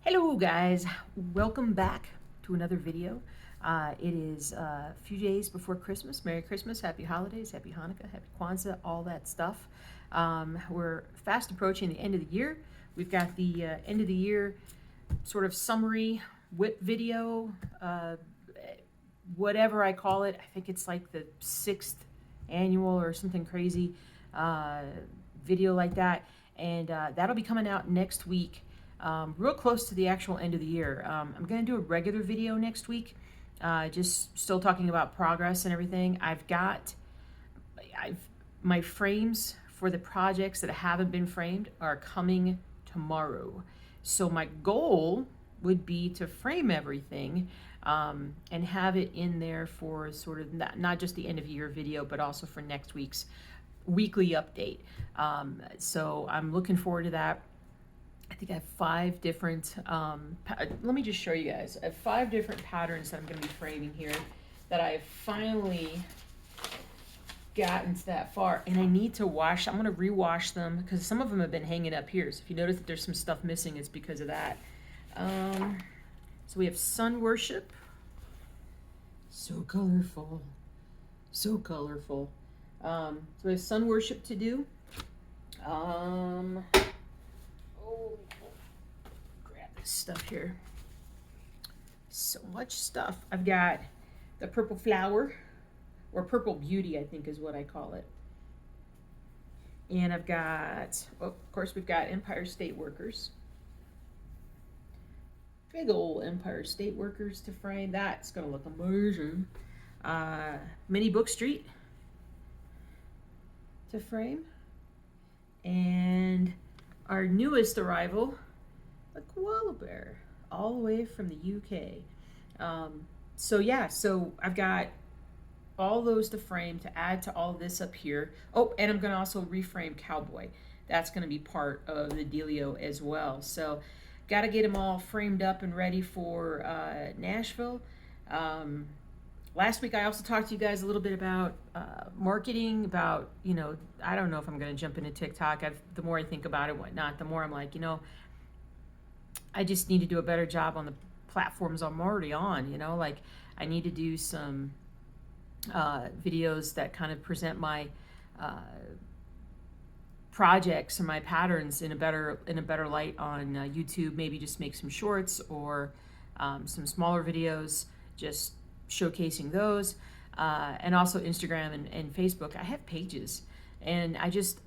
Hello guys, welcome back to another video. It is a few days before Christmas. Merry Christmas, Happy Holidays, Happy Hanukkah, Happy Kwanzaa, all that stuff. We're fast approaching the end of the year. We've got the end of the year sort of summary whip video, whatever I call it. I think it's like the 6th annual or something crazy video like that. And that'll be coming out next week. Real close to the actual end of the year. I'm going to do a regular video next week, just still talking about progress and everything. My frames for the projects that haven't been framed are coming tomorrow. So my goal would be to frame everything and have it in there for sort of not just the end of year video, but also for next week's weekly update. So I'm looking forward to that. I think I have 5 different, let me just show you guys. I have 5 different patterns that I'm going to be framing here that I've finally gotten to that far. And I need to wash, I'm going to rewash them because some of them have been hanging up here. So if you notice that there's some stuff missing, it's because of that. So we have Sun Worship. So colorful. So colorful. So we have Sun Worship to do. Grab this stuff here. So much stuff. I've got the Purple Flower, or Purple Beauty, I think is what I call it. And I've got, well, of course, we've got Empire State Workers. Big old Empire State Workers to frame. That's going to look amazing. Mini Book Street to frame. And our newest arrival, a koala bear, all the way from the UK. So I've got all those to frame to add to all this up here. Oh, and I'm going to also reframe Cowboy. That's going to be part of the dealio as well. So got to get them all framed up and ready for Nashville. Last week I also talked to you guys a little bit about marketing, about, I don't know if I'm going to jump into TikTok. The more I think about it, whatnot, the more I'm like, I just need to do a better job on the platforms I'm already on, like I need to do some videos that kind of present my projects and my patterns in a better light on YouTube. Maybe just make some shorts or some smaller videos, just showcasing those, and also Instagram and Facebook. I have pages, and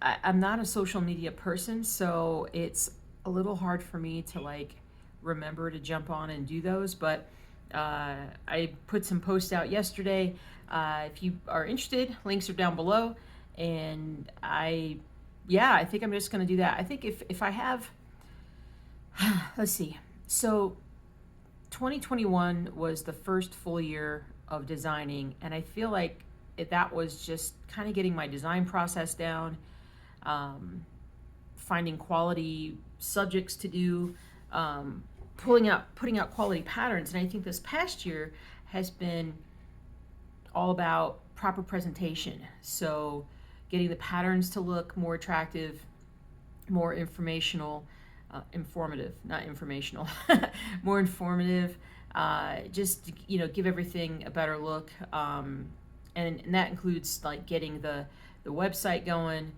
I'm not a social media person, so it's a little hard for me to like remember to jump on and do those, but I put some posts out yesterday. If you are interested, links are down below, and I think I'm just going to do that. I think if I have, let's see, so 2021 was the first full year of designing, and I feel like that was just kind of getting my design process down, finding quality subjects to do, putting out quality patterns. And I think this past year has been all about proper presentation. So getting the patterns to look more attractive, more informational, informative, not informational, more informative, just, give everything a better look. And that includes like getting the website going,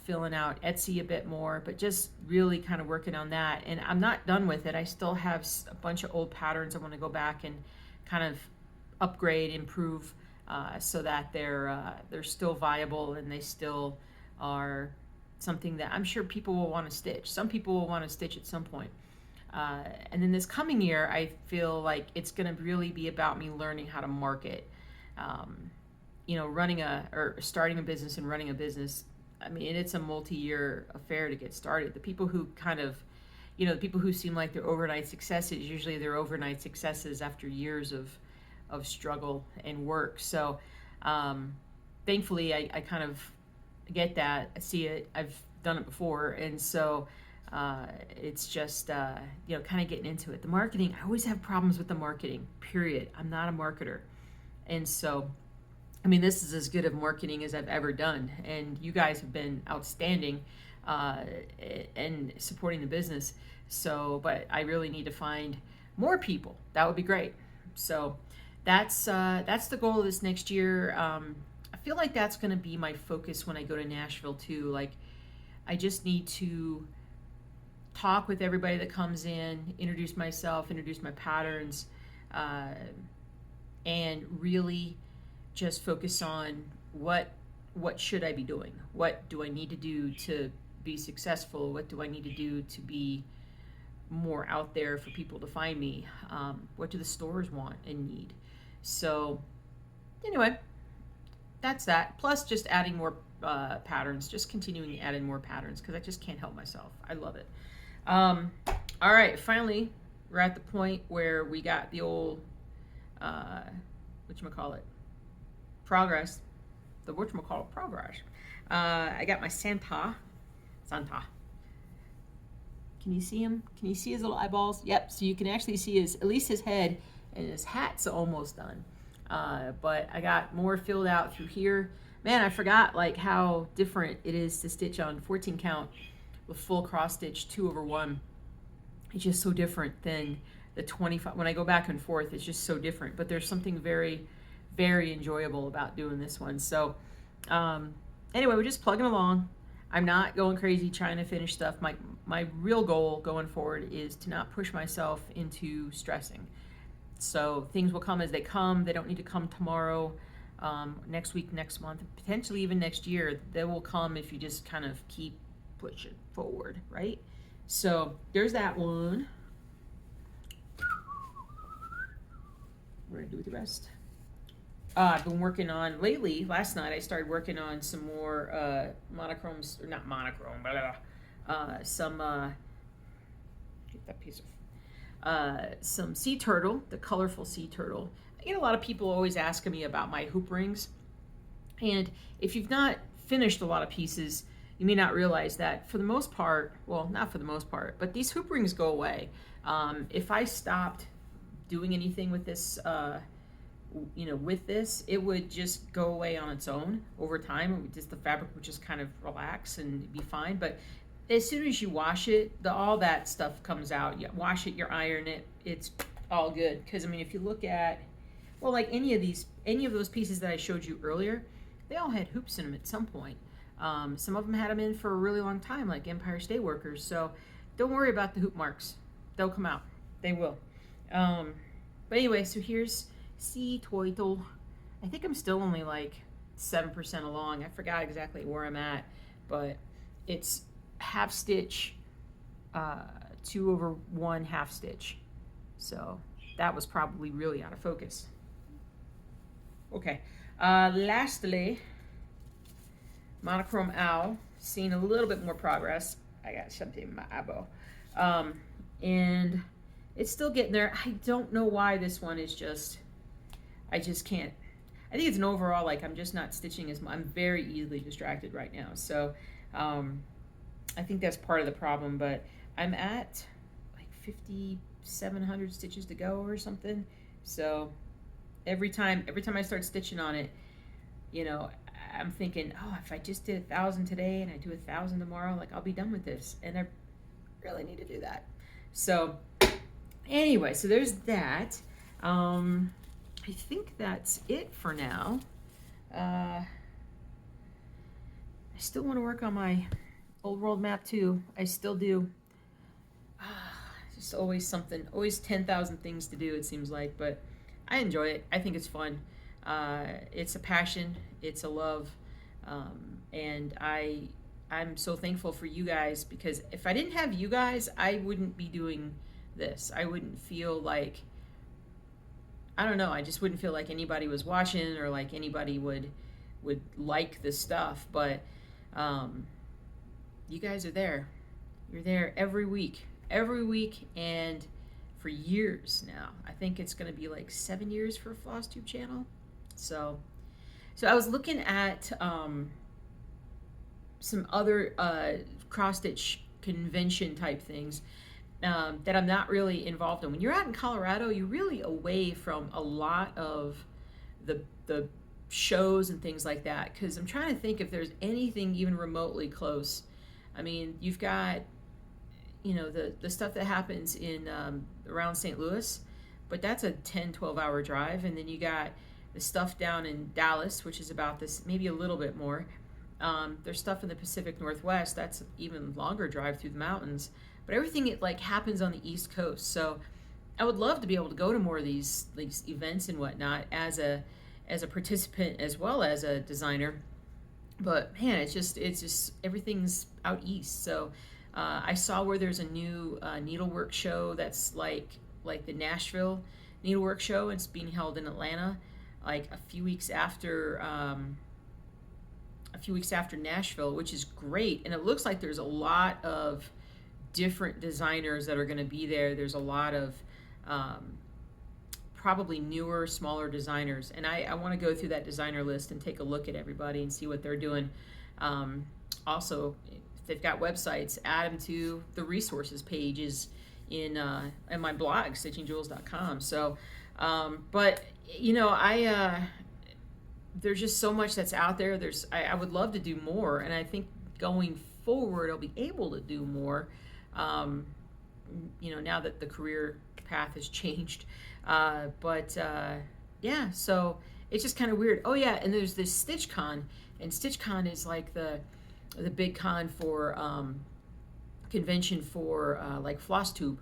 filling out Etsy a bit more, but just really kind of working on that. And I'm not done with it. I still have a bunch of old patterns I want to go back and kind of upgrade, improve, so that they're still viable and they still are something that I'm sure people will want to stitch. Some people will want to stitch at some point. And then this coming year, I feel like it's going to really be about me learning how to market. Starting a business and running a business. I mean, it's a multi-year affair to get started. The people who the people who seem like they're overnight successes, usually they're overnight successes after years of struggle and work. So thankfully, I kind of get that. I see it. I've done it before. And so it's just, kind of getting into it. The marketing, I always have problems with the marketing, period. I'm not a marketer. And so, this is as good of marketing as I've ever done. And you guys have been outstanding and supporting the business. So, but I really need to find more people. That would be great. So that's the goal of this next year. I feel like that's going to be my focus when I go to Nashville too. Like, I just need to talk with everybody that comes in, introduce myself, introduce my patterns, and really just focus on what should I be doing? What do I need to do to be successful? What do I need to do to be more out there for people to find me? What do the stores want and need? So anyway, that's that. Plus just adding more patterns, just continuing adding more patterns, because I just can't help myself. I love it. All right, finally, we're at the point where we got the old, whatchamacallit, progress. The whatchamacallit progress. I got my Santa. Can you see him? Can you see his little eyeballs? Yep, so you can actually see at least his head, and his hat's almost done. But I got more filled out through here. Man, I forgot like how different it is to stitch on 14 count with full cross stitch 2/1. It's just so different than the 25. When I go back and forth, it's just so different. But there's something very, very enjoyable about doing this one. So anyway, we're just plugging along. I'm not going crazy trying to finish stuff. My real goal going forward is to not push myself into stressing. So things will come as they come. They don't need to come tomorrow, next week, next month, potentially even next year. They will come if you just kind of keep pushing forward, right? So there's that one. We're gonna do the rest. I've been working on lately. Last night I started working on some more monochromes, or not monochrome, but some get that piece of some sea turtle, the colorful sea turtle. I get a lot of people always asking me about my hoop rings, and if you've not finished a lot of pieces, you may not realize that for the most part, well, not for the most part, but these hoop rings go away. If I stopped doing anything with this, with this, it would just go away on its own over time. Just the fabric would just kind of relax and be fine. But as soon as you wash it, all that stuff comes out. You wash it, you iron it, it's all good. Because I mean, if you look at, well, like any of those pieces that I showed you earlier, they all had hoops in them at some point. Some of them had them in for a really long time, like Empire State Workers. So don't worry about the hoop marks; they'll come out. They will. But anyway, so here's Sea Turtle. I think I'm still only like 7% along. I forgot exactly where I'm at, but it's half stitch, 2/1 half stitch. So that was probably really out of focus. Okay, lastly, monochrome owl, seeing a little bit more progress. I got something in my eyeball, and it's still getting there. I don't know why this one is just, I just can't. I think it's an overall, like, I'm just not stitching as much. I'm very easily distracted right now. So I think that's part of the problem, but I'm at like 5,700 stitches to go or something. So every time I start stitching on it, I'm thinking, oh, if I just did 1,000 today and I do 1,000 tomorrow, like, I'll be done with this. And I really need to do that. So anyway, so there's that. I think that's it for now. I still want to work on my old world map too. I still do. Just always something, always 10,000 things to do, it seems like, but I enjoy it. I think it's fun. It's a passion. It's a love. And I'm so thankful for you guys, because if I didn't have you guys, I wouldn't be doing this. I wouldn't feel like, I don't know, I just wouldn't feel like anybody was watching, or like anybody would like the stuff. But you guys are there. You're there every week, and for years now. I think it's going to be like 7 years for FlossTube channel. So I was looking at some other cross stitch convention type things that I'm not really involved in. When you're out in Colorado, you're really away from a lot of the shows and things like that, because I'm trying to think if there's anything even remotely close. I mean, you've got, you know, the stuff that happens in around St. Louis, but that's a 10-12 hour drive. And then you got the stuff down in Dallas, which is about this, maybe a little bit more. There's stuff in the Pacific Northwest that's even longer drive through the mountains, but everything it like happens on the East Coast. So I would love to be able to go to more of these events and whatnot as a participant as well as a designer. But man, it's just everything's out east. So I saw where there's a new needlework show that's like the Nashville needlework show. It's being held in Atlanta, like a few weeks after Nashville, which is great. And it looks like there's a lot of different designers that are going to be there. There's a lot of probably newer, smaller designers. And I want to go through that designer list and take a look at everybody and see what they're doing. Also, if they've got websites, add them to the resources pages in my blog, stitchingjewels.com. So, but you know, there's just so much that's out there. I would love to do more, and I think going forward, I'll be able to do more. You know, now that the career path has changed. Yeah, so it's just kind of weird. Oh yeah, and there's this StitchCon, and StitchCon is like the big con for convention for like FlossTube,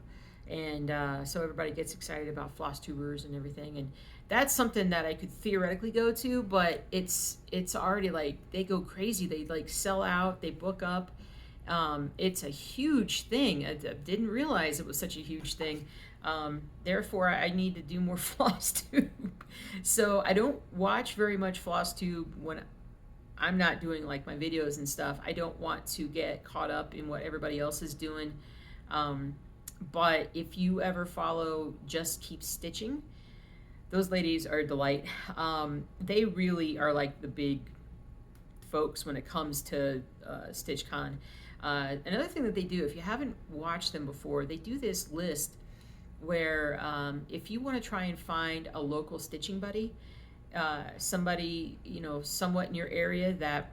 and so everybody gets excited about FlossTubers and everything, and that's something that I could theoretically go to, but it's already like they go crazy. They like sell out, they book up. It's a huge thing. I didn't realize it was such a huge thing. Therefore, I need to do more FlossTube. So I don't watch very much FlossTube when I'm not doing like my videos and stuff. I don't want to get caught up in what everybody else is doing. But if you ever follow Just Keep Stitching, those ladies are a delight. They really are like the big folks when it comes to StitchCon. Another thing that they do, if you haven't watched them before, they do this list where if you want to try and find a local stitching buddy, somebody, you know, somewhat in your area that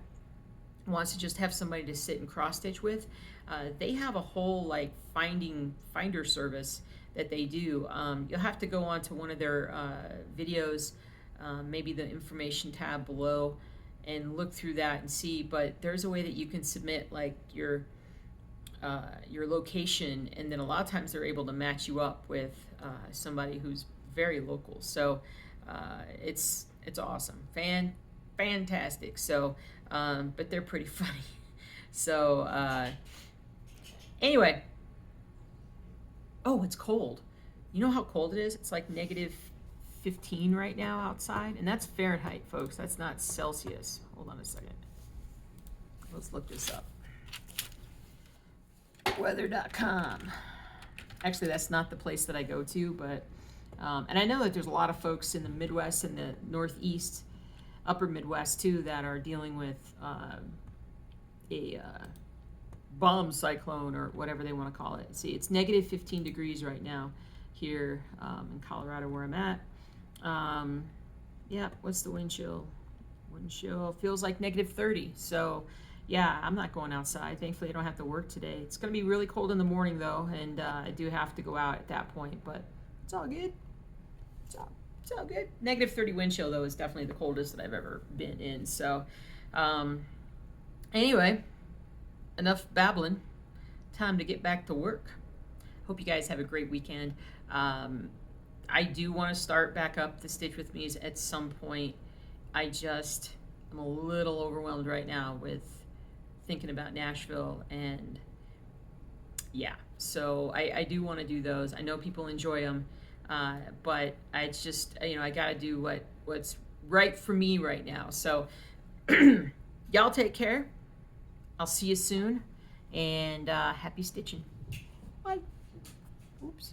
wants to just have somebody to sit and cross stitch with, they have a whole like finder service that they do. You'll have to go on to one of their videos, maybe the information tab below, and look through that and see. But there's a way that you can submit like your location, and then a lot of times they're able to match you up with somebody who's very local. So it's awesome, fantastic. So but they're pretty funny. So anyway, oh, it's cold. You know how cold it is? It's like -15 right now outside, and that's Fahrenheit, folks. That's not Celsius. Hold on a second. Let's look this up. Weather.com. Actually, that's not the place that I go to, but and I know that there's a lot of folks in the Midwest and the Northeast, upper Midwest too, that are dealing with a bomb cyclone or whatever they want to call it. See, it's -15 degrees right now here in Colorado where I'm at. Yeah, what's the wind chill? Wind chill feels like -30. So yeah, I'm not going outside. Thankfully, I don't have to work today. It's going to be really cold in the morning though, and I do have to go out at that point, but it's all good. It's all good. -30 wind chill though is definitely the coldest that I've ever been in. So anyway, enough babbling. Time to get back to work. Hope you guys have a great weekend. I do want to start back up the Stitch With Me's at some point. I'm a little overwhelmed right now with thinking about Nashville, and yeah, so I do want to do those. I know people enjoy them, but it's just, you know, I got to do what's right for me right now. So y'all take care. I'll see you soon, and happy stitching. Bye. Oops.